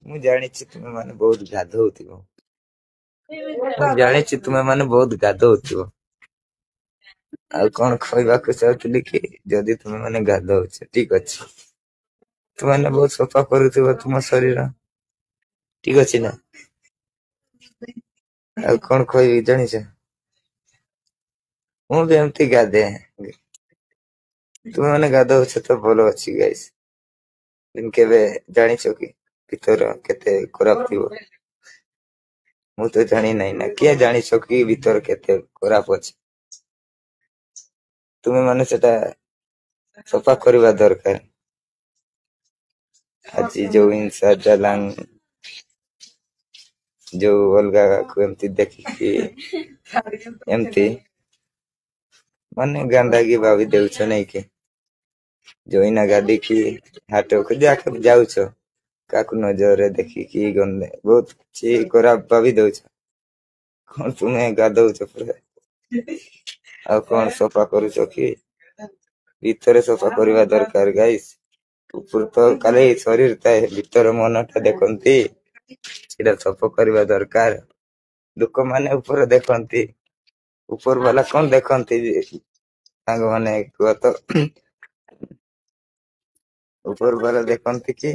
ମୁଁ ଜାଣିଛି ତୁମେ ମାନେ ବହୁତ ଗାଧଉଥିବ। ମୁଁ ଜାଣିଛି ତୁମେ ମାନେ ବହୁତ ଗାଧଉଥିବ। ଆଉ କଣ କହିବାକୁ ଚାହୁଁଥିଲି କି ଯଦି ତୁମେ ମାନେ ଗାଧଉଛ ଠିକ ଅଛି, ତୁମେ ମାନେ ବହୁତ ସଫା କରୁଥିବ ତୁମ ଶରୀର, ଠିକ ଅଛି ନା? ଆଉ କଣ କହିବି ଜାଣିଛ, ମୁଁ ବି ଏମିତି ଗାଧେ। ତୁମେ ମାନେ ଗାଧଉଛ ତ ଭଲ ଅଛି ଗାଇସ୍। କେବେ ଜାଣିଛ କି ଭିତର କେତେ ଖରାପ ଥିବ? ମୁଁ ତ ଜାଣି ନାହିଁ ନା, କିଏ ଜାଣିଛ କି ଭିତର କେତେ ଖରାପ ଅଛି? ତୁମେ ମାନେ ସେଟା ସଫା କରିବା ଦରକାର। ଆଜି ଯୋଉ ହିଂସା ଯୋଉ ଅଲଗାକୁ ଏମିତି ଦେଖିକି ଏମିତି ମାନେ ଗାନ୍ଧାକି ଭାବି ଦେଉଛ ନାଇକି? ଜଇନା ଗାଧିକି ହାଟକୁ ଯାଉଛ, କାହାକୁ ନଜରରେ ଦେଖିକି ଗଲେ ବହୁତ କିଛି ଖରାପ ଭାବି ଦଉଛ। କଣ ତୁମେ ଗାଧଉଛ ପୁରା, ଆଉ କଣ ସଫା କରୁଛ କି? ଭିତରେ ସଫା କରିବା ଦରକାର ଗାଇସ୍। ଉପର ତ ଖାଲି ଶରୀର ଥାଏ, ଭିତର ମନ ଟା ଦେଖନ୍ତି, ସେଇଟା ସଫା କରିବା ଦରକାର। ଲୋକମାନେ ଉପରେ ଦେଖନ୍ତି, ଉପର ବାଲା କଣ ଦେଖନ୍ତି ଯେ ସାଙ୍ଗମାନେ କୁହ ତ? ଉପର ବାଲା ଦେଖନ୍ତି କି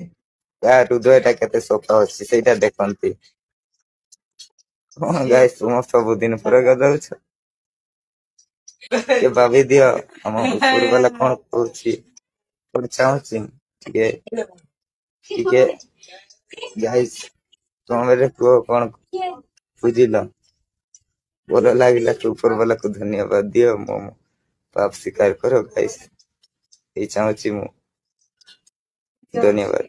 ତା ହୃଦୟ ଟା କେତେ ସଫା ଅଛି ସେଇଟା ଦେଖନ୍ତି। କଣ ଗାଇସ୍ ତୁମ ସବୁଦିନ ପରେ ଗାଧଉଛ? ଟିକେ ଭାବି ଦିଅ ଆମ ଉପର ବାଲା କଣ କହୁଛି, କଣ ଚାହୁଁଛି। ଟିକେ ଟିକେ ଗାଇସ୍ କମେଣ୍ଟରେ କୁହ କଣ ବୁଝିଲ। ଭଲ ଲାଗିଲା ତ ଉପର ବାଲାକୁ ଧନ୍ୟବାଦ ଦିଅ। ମୋ ପାପ ସ୍ୱୀକାର କର ଗାଇସ୍, ଏଇ ଚାହୁଁଛି ମୁଁ। ଧନ୍ୟବାଦ।